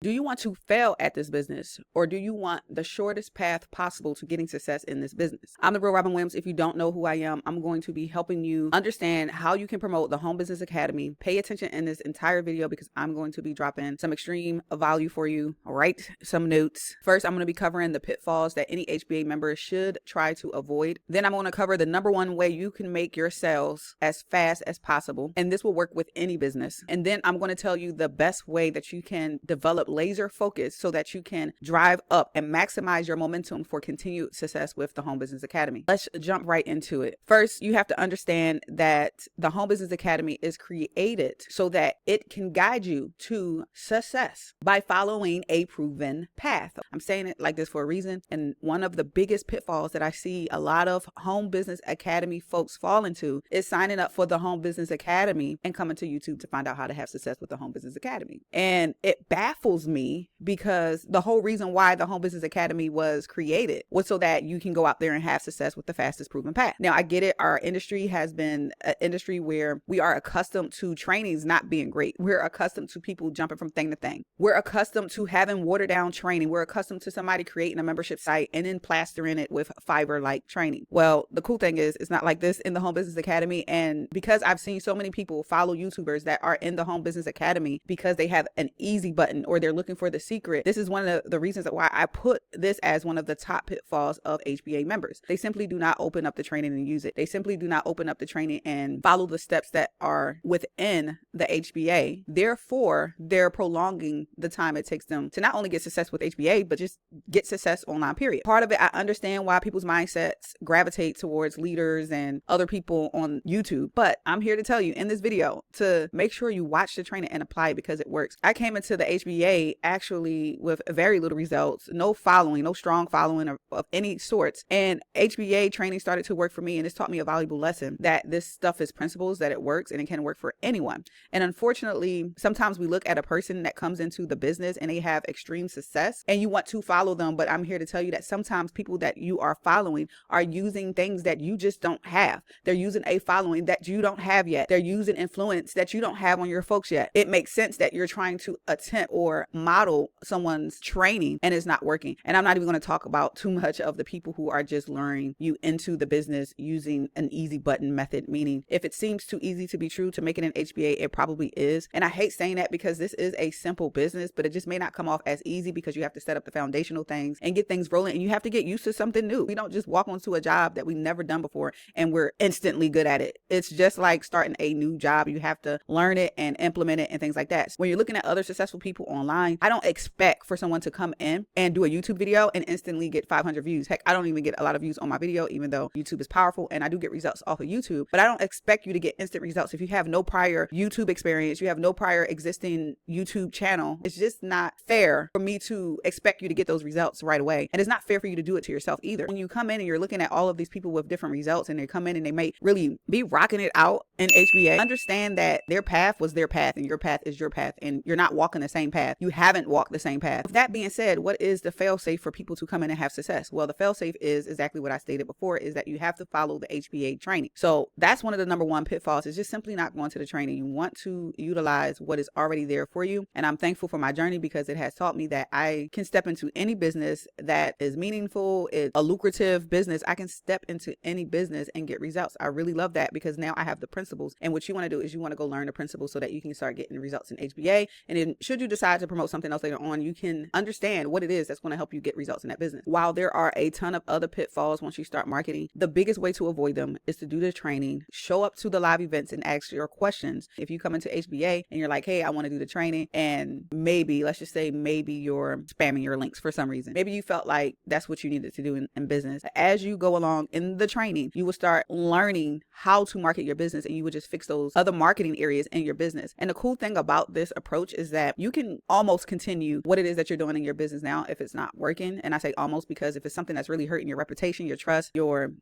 Do you want to fail at this business, or do you want the shortest path possible to getting success in this business? I'm the real Robin Williams. If you don't know who I am, I'm going to be helping you understand how you can promote the Home Business Academy. Pay attention in this entire video because I'm going to be dropping some extreme value for you. Write some notes. First, I'm going to be covering the pitfalls that any HBA member should try to avoid. Then I'm going to cover the number one way you can make your sales as fast as possible. And this will work with any business. And then I'm going to tell you the best way that you can develop laser focus so that you can drive up and maximize your momentum for continued success with the Home Business Academy. Let's jump right into it. First, you have to understand that the Home Business Academy is created so that it can guide you to success by following a proven path. I'm saying it like this for a reason. And one of the biggest pitfalls that I see a lot of Home Business Academy folks fall into is signing up for the Home Business Academy and coming to YouTube to find out how to have success with the Home Business Academy. And it baffles me because the whole reason why the Home Business Academy was created was so that you can go out there and have success with the fastest proven path. Now, I get it. Our industry has been an industry where we are accustomed to trainings not being great. We're accustomed to people jumping from thing to thing. We're accustomed to having watered down training. We're accustomed to somebody creating a membership site and then plastering it with Fiverr-like training. Well, the cool thing is it's not like this in the Home Business Academy. And because I've seen so many people follow YouTubers that are in the Home Business Academy because they have an easy button or they're looking for the secret. This is one of the reasons why I put this as one of the top pitfalls of HBA members. They simply do not open up the training and use it. They simply do not open up the training and follow the steps that are within the HBA. Therefore, they're prolonging the time it takes them to not only get success with HBA, but just get success online, period. Part of it, I understand why people's mindsets gravitate towards leaders and other people on YouTube. But I'm here to tell you in this video to make sure you watch the training and apply it because it works. I came into the HBA actually with very little results, no following, no strong following of any sorts. And HBA training started to work for me, and it's taught me a valuable lesson that this stuff is principles, that it works and it can work for anyone. And unfortunately, sometimes we look at a person that comes into the business and they have extreme success and you want to follow them. But I'm here to tell you that sometimes people that you are following are using things that you just don't have. They're using a following that you don't have yet. They're using influence that you don't have on your folks yet. It makes sense that you're trying to attempt or model someone's training and it's not working. And I'm not even going to talk about too much of the people who are just luring you into the business using an easy button method, meaning if it seems too easy to be true to make it an HBA, it probably is. And I hate saying that because this is a simple business, but it just may not come off as easy because you have to set up the foundational things and get things rolling, and you have to get used to something new. We don't just walk onto a job that we've never done before and we're instantly good at it. It's just like starting a new job. You have to learn it and implement it and things like that. When you're looking at other successful people online, I don't expect for someone to come in and do a YouTube video and instantly get 500 views. Heck, I don't even get a lot of views on my video, even though YouTube is powerful and I do get results off of YouTube, but I don't expect you to get instant results. If you have no prior YouTube experience, you have no prior existing YouTube channel, it's just not fair for me to expect you to get those results right away. And it's not fair for you to do it to yourself either. When you come in and you're looking at all of these people with different results and they come in and they may really be rocking it out in HBA, understand that their path was their path and your path is your path, and you're not walking the same path. You haven't walked the same path. With that being said, what is the fail safe for people to come in and have success? Well, the fail safe is exactly what I stated before, is that you have to follow the HBA training. So that's one of the number one pitfalls, is just simply not going to the training. You want to utilize what is already there for you. And I'm thankful for my journey because it has taught me that I can step into any business that is meaningful, is a lucrative business. I can step into any business and get results. I really love that because now I have the principles. And what you want to do is you want to go learn the principles so that you can start getting results in HBA. And then should you decide to promote something else later on, you can understand what it is that's going to help you get results in that business. While there are a ton of other pitfalls once you start marketing, the biggest way to avoid them is to do the training, show up to the live events and ask your questions. If you come into HBA and you're like, hey, I want to do the training, and maybe, let's just say maybe you're spamming your links for some reason. Maybe you felt like that's what you needed to do in business. As you go along in the training, you will start learning how to market your business, and you would just fix those other marketing areas in your business. And the cool thing about this approach is that you can almost continue what it is that you're doing in your business now if it's not working. And I say almost because if it's something that's really hurting your reputation, your trust,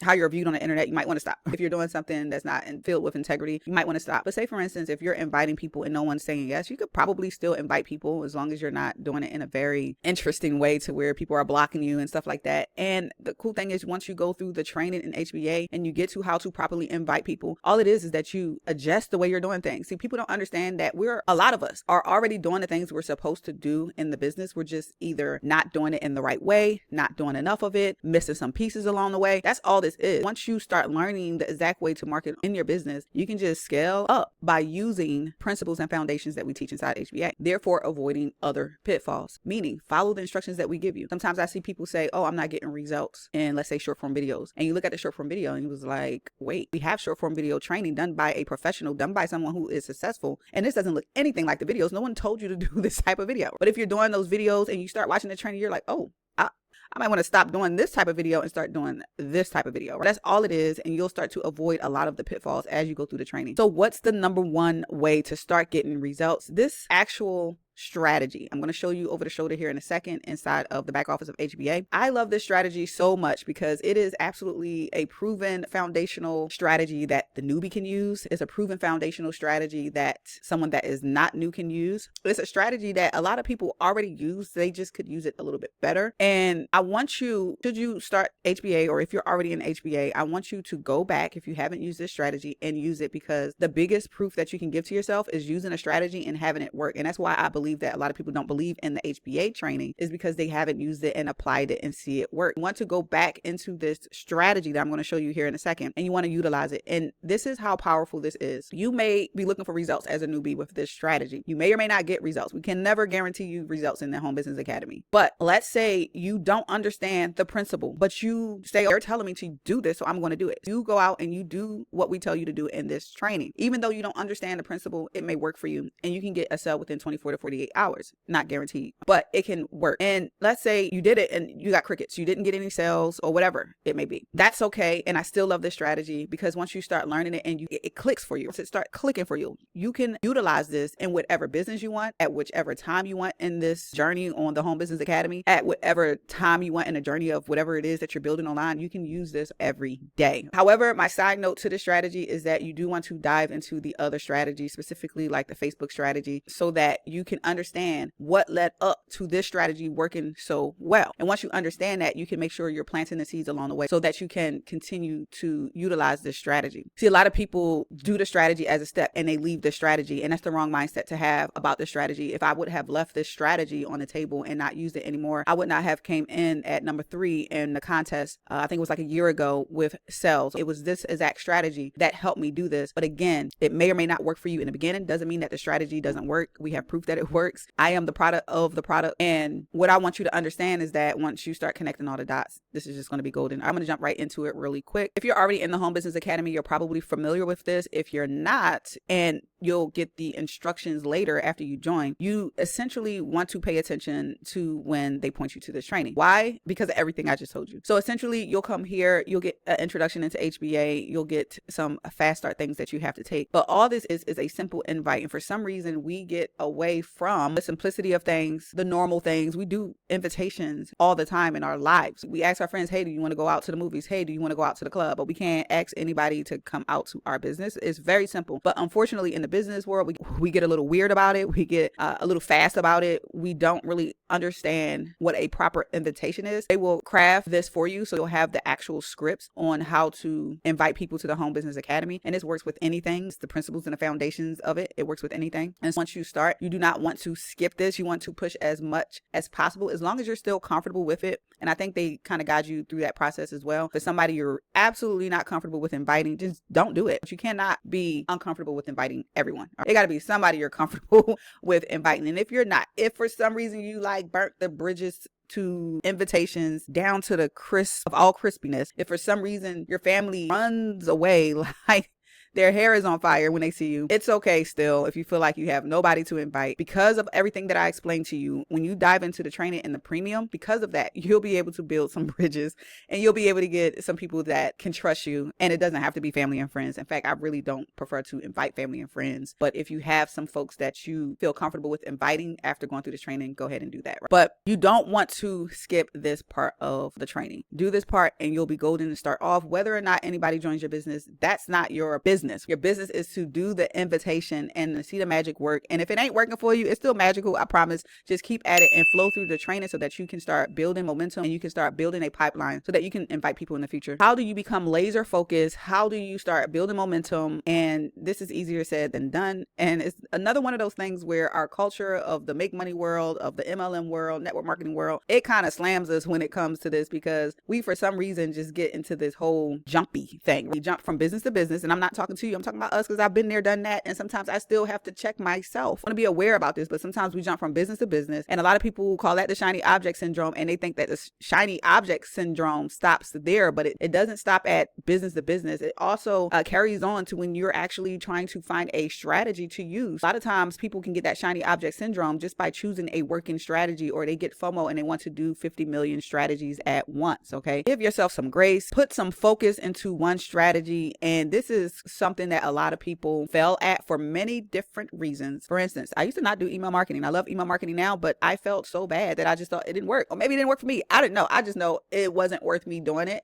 how you're viewed on the internet, you might want to stop. If you're doing something that's not filled with integrity, you might want to stop. But say, for instance, if you're inviting people and no one's saying yes, you could probably still invite people as long as you're not doing it in a very interesting way to where people are blocking you and stuff like that. And the cool thing is once you go through the training in HBA and you get to how to properly invite people, all it is that you adjust the way you're doing things. See, people don't understand that a lot of us are already doing the things we're supposed supposed to do in the business. We're just either not doing it in the right way, not doing enough of it, missing some pieces along the way. That's all this is. Once you start learning the exact way to market in your business, you can just scale up by using principles and foundations that we teach inside HBA. Therefore, avoiding other pitfalls, meaning follow the instructions that we give you. Sometimes I see people say, oh, I'm not getting results in, let's say, short form videos. And you look at the short form video and you was like, wait, we have short form video training done by a professional, done by someone who is successful. And this doesn't look anything like the videos. No one told you to do this type of video. But if you're doing those videos and you start watching the training, you're like, oh, I might want to stop doing this type of video and start doing this type of video. That's all it is. And you'll start to avoid a lot of the pitfalls as you go through the training. So what's the number one way to start getting results? This actual strategy I'm going to show you over the shoulder here in a second inside of the back office of HBA. I love this strategy so much because it is absolutely a proven foundational strategy that the newbie can use. It's a proven foundational strategy that someone that is not new can use. It's a strategy that a lot of people already use. They just could use it a little bit better. And I want you, should you start HBA or if you're already in HBA, I want you to go back if you haven't used this strategy and use it, because the biggest proof that you can give to yourself is using a strategy and having it work. And that's why I believe that a lot of people don't believe in the HBA training, is because they haven't used it and applied it and see it work. You want to go back into this strategy that I'm going to show you here in a second, and you want to utilize it. And this is how powerful this is. You may be looking for results as a newbie with this strategy. You may or may not get results. We can never guarantee you results in the Home Business Academy. But let's say you don't understand the principle, but you say, they're telling me to do this, so I'm going to do it. You go out and you do what we tell you to do in this training. Even though you don't understand the principle, it may work for you and you can get a sale within 24 to 48 hours. Not guaranteed, but it can work. And let's say you did it and you got crickets. You didn't get any sales or whatever it may be. That's okay. And I still love this strategy because once you start learning it and it clicks for you, once it starts clicking for you, you can utilize this in whatever business you want, at whichever time you want in this journey on the Home Business Academy, at whatever time you want in a journey of whatever it is that you're building online. You can use this every day. However, my side note to this strategy is that you do want to dive into the other strategies, specifically like the Facebook strategy, so that you can understand what led up to this strategy working so well. And once you understand that, you can make sure you're planting the seeds along the way so that you can continue to utilize this strategy. See, a lot of people do the strategy as a step and they leave the strategy, and that's the wrong mindset to have about the strategy. If I would have left this strategy on the table and not used it anymore, I would not have came in at number 3 in the contest. I think it was like a year ago with sales. It was this exact strategy that helped me do this. But again, it may or may not work for you in the beginning. Doesn't mean that the strategy doesn't work. We have proof that it works. I am the product of the product. And what I want you to understand is that once you start connecting all the dots, this is just going to be golden. I'm going to jump right into it really quick. If you're already in the Home Business Academy, you're probably familiar with this. If you're not, and you'll get the instructions later after you join, you essentially want to pay attention to when they point you to this training. Why? Because of everything I just told you. So essentially, you'll come here, you'll get an introduction into HBA, you'll get some fast start things that you have to take. But all this is a simple invite. And for some reason, we get away from the simplicity of things, the normal things. We do invitations all the time in our lives. We ask our friends, hey, do you want to go out to the movies? Hey, do you want to go out to the club? But we can't ask anybody to come out to our business. It's very simple. But unfortunately, in the business world, we get a little weird about it. We get a little fast about it. We don't really understand what a proper invitation is. They will craft this for you, so you'll have the actual scripts on how to invite people to the Home Business Academy. And this works with anything. It's the principles and the foundations of it. It works with anything. And once you start, you do not want to skip this. You want to push as much as possible, as long as you're still comfortable with it. And I think they kind of guide you through that process as well. For somebody you're absolutely not comfortable with inviting, just don't do it. But you cannot be uncomfortable with inviting everyone. It got to be somebody you're comfortable with inviting. And if you're not, if for some reason you like burnt the bridges to invitations down to the crisp of all crispiness, if for some reason your family runs away like their hair is on fire when they see you, it's okay still if you feel like you have nobody to invite. Because of everything that I explained to you, when you dive into the training and the premium, because of that, you'll be able to build some bridges and you'll be able to get some people that can trust you. And it doesn't have to be family and friends. In fact, I really don't prefer to invite family and friends. But if you have some folks that you feel comfortable with inviting after going through this training, go ahead and do that. But you don't want to skip this part of the training. Do this part and you'll be golden to start off. Whether or not anybody joins your business, that's not your business. business. Your business is to do the invitation and to see the magic work. And if it ain't working for you, it's still magical. I promise. Just keep at it and flow through the training so that you can start building momentum and you can start building a pipeline so that you can invite people in the future. How do you become laser focused? How do you start building momentum? And this is easier said than done. And it's another one of those things where our culture of the make money world, of the MLM world, network marketing world, it kind of slams us when it comes to this, because we, for some reason, just get into this whole jumpy thing. We jump from business to business. And I'm not talking to you. I'm talking about us, because I've been there, done that. And sometimes I still have to check myself. I want to be aware about this, but sometimes we jump from business to business. And a lot of people call that the shiny object syndrome. And they think that the shiny object syndrome stops there, but it doesn't stop at business to business. It also carries on to when you're actually trying to find a strategy to use. A lot of times people can get that shiny object syndrome just by choosing a working strategy, or they get FOMO and they want to do 50 million strategies at once. Okay. Give yourself some grace, put some focus into one strategy. And this is something that a lot of people fail at for many different reasons. For instance, I used to not do email marketing. I love email marketing now, but I felt so bad that I just thought it didn't work, or maybe it didn't work for me. I didn't know. I just know it wasn't worth me doing it.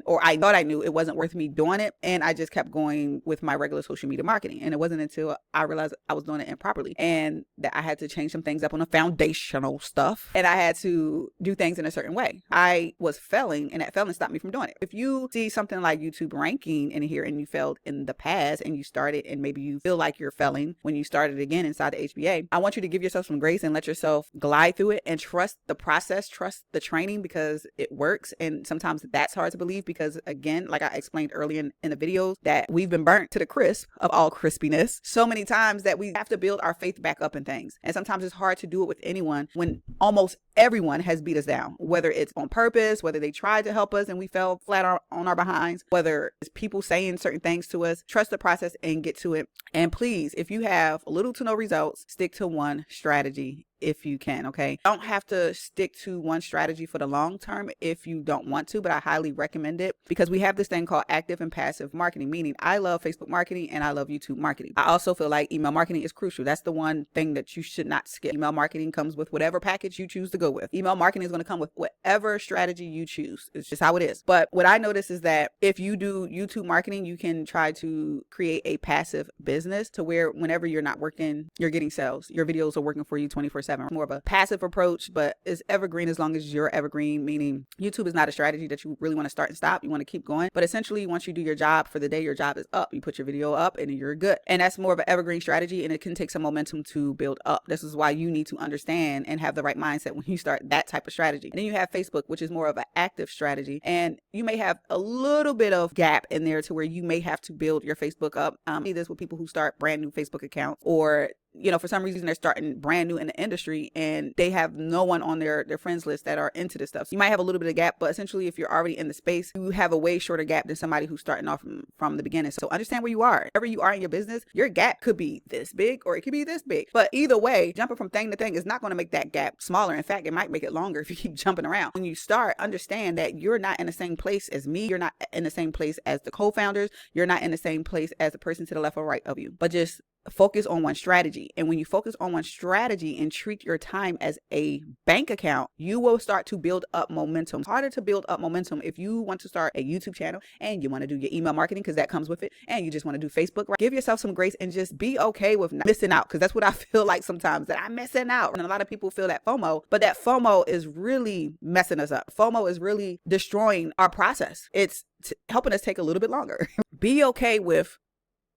Or I thought I knew it wasn't worth me doing it. And I just kept going with my regular social media marketing. And it wasn't until I realized I was doing it improperly and that I had to change some things up on the foundational stuff. And I had to do things in a certain way. I was failing, and that failing stopped me from doing it. If you see something like YouTube ranking in here and you failed in the past and you started and maybe you feel like you're failing when you started again inside the HBA, I want you to give yourself some grace and let yourself glide through it and trust the process, trust the training, because it works. And sometimes that's hard to believe because, again, like I explained earlier in the videos, that we've been burnt to the crisp of all crispiness so many times that we have to build our faith back up in things. And sometimes it's hard to do it with anyone when almost everyone has beat us down, whether it's on purpose, whether they tried to help us and we fell flat on our behinds, whether it's people saying certain things to us. Trust the process and get to it. And please, if you have little to no results, stick to one strategy if you can. Okay. Don't have to stick to one strategy for the long term if you don't want to, but I highly recommend it, because we have this thing called active and passive marketing, meaning I love Facebook marketing and I love YouTube marketing. I also feel like email marketing is crucial. That's the one thing that you should not skip. Email marketing comes with whatever package you choose to go with. Email marketing is going to come with whatever strategy you choose. It's just how it is. But what I notice is that if you do YouTube marketing, you can try to create a passive business to where whenever you're not working, you're getting sales. Your videos are working for you 24/7. More of a passive approach, but it's evergreen as long as you're evergreen, meaning YouTube is not a strategy that you really want to start and stop. You want to keep going. But essentially, once you do your job for the day, your job is up. You put your video up and you're good. And that's more of an evergreen strategy, and it can take some momentum to build up. This is why you need to understand and have the right mindset when you start that type of strategy. And then you have Facebook, which is more of an active strategy. And you may have a little bit of gap in there to where you may have to build your Facebook up. I see this with people who start brand new Facebook accounts, or for some reason they're starting brand new in the industry and they have no one on their friends list that are into this stuff. So you might have a little bit of gap, but essentially if you're already in the space, you have a way shorter gap than somebody who's starting off from the beginning. So understand where you are. Wherever you are in your business, your gap could be this big or it could be this big. But either way, jumping from thing to thing is not going to make that gap smaller. In fact, it might make it longer if you keep jumping around. When you start, understand that you're not in the same place as me. You're not in the same place as the co-founders. You're not in the same place as the person to the left or right of you. But just focus on one strategy. And when you focus on one strategy and treat your time as a bank account, you will start to build up momentum. It's harder to build up momentum if you want to start a YouTube channel and you want to do your email marketing, because that comes with it, and you just want to do Facebook. Right? Give yourself some grace and just be okay with missing out, because that's what I feel like sometimes, that I'm missing out. And a lot of people feel that FOMO, but that FOMO is really messing us up. FOMO is really destroying our process. It's helping us take a little bit longer. Be okay with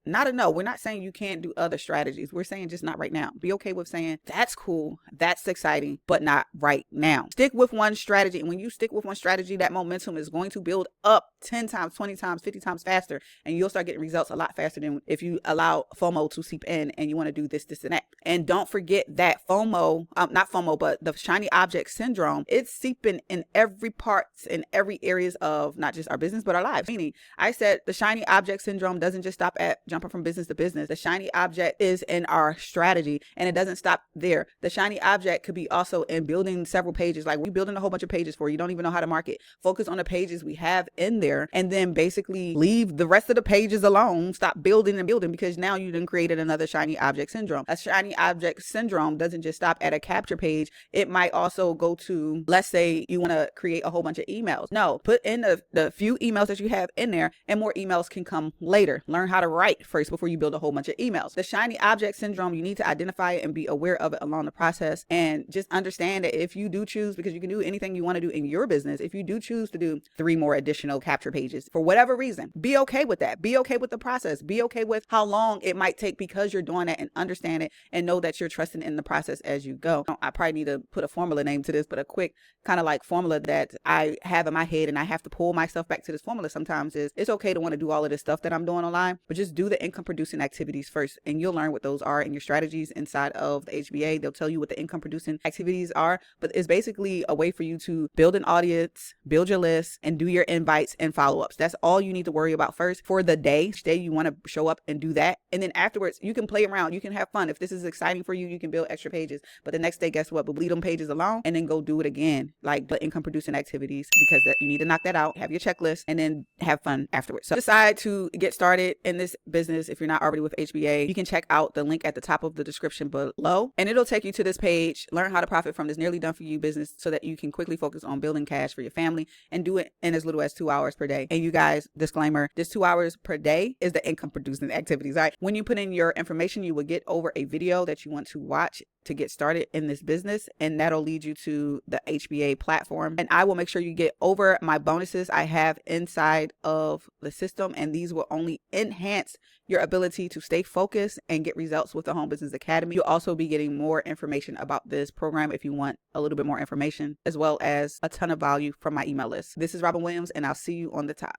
not a no. We're not saying you can't do other strategies. We're saying just not right now. Be okay with saying that's cool, that's exciting, but not right now. Stick with one strategy. And when you stick with one strategy, that momentum is going to build up 10 times, 20 times, 50 times faster. And you'll start getting results a lot faster than if you allow FOMO to seep in and you want to do this, and that. And don't forget that FOMO, not FOMO, but the shiny object syndrome, it's seeping in every parts and every areas of not just our business, but our lives. Meaning, I said the shiny object syndrome doesn't just stop at jumping from business to business. The shiny object is in our strategy, and it doesn't stop there. The shiny object could be also in building several pages. Like we're building a whole bunch of pages for you. You don't even know how to market. Focus on the pages we have in there there and then basically leave the rest of the pages alone, stop building and building, because now you done created another shiny object syndrome. A shiny object syndrome doesn't just stop at a capture page. It might also go to, let's say you want to create a whole bunch of emails. No, put in the few emails that you have in there, and more emails can come later. Learn how to write first before you build a whole bunch of emails. The shiny object syndrome, you need to identify it and be aware of it along the process, and just understand that if you do choose, because you can do anything you want to do in your business, if you do choose to do 3 more additional capture pages for whatever reason, be okay with that. Be okay with the process. Be okay with how long it might take, because you're doing that, and understand it and know that you're trusting in the process as you go. I probably need to put a formula name to this, but a quick kind of like formula that I have in my head, and I have to pull myself back to this formula sometimes, is it's okay to want to do all of this stuff that I'm doing online, but just do the income producing activities first, and you'll learn what those are in your strategies inside of the HBA. They'll tell you what the income producing activities are, but it's basically a way for you to build an audience, build your list, and do your invites and follow-ups. That's all you need to worry about first for the day. Each day you want to show up and do that, and then afterwards you can play around, you can have fun. If this is exciting for you, you can build extra pages, but the next day, guess what? We'll leave them pages alone and then go do it again, like the income producing activities, because you need to knock that out, have your checklist, and then have fun afterwards. So decide to get started in this business. If you're not already with HBA, you can check out the link at the top of the description below, and it'll take you to this page. Learn how to profit from this nearly done for you business so that you can quickly focus on building cash for your family, and do it in as little as 2 hours per day. And you guys, disclaimer, this 2 hours per day is the income producing activities. All right. When you put in your information, you will get over a video that you want to watch to get started in this business, and that'll lead you to the HBA platform. And I will make sure you get over my bonuses I have inside of the system, and these will only enhance your ability to stay focused and get results with the Home Business Academy. You'll also be getting more information about this program if you want a little bit more information, as well as a ton of value from my email list. This is Robin Williams, and I'll see you on the top.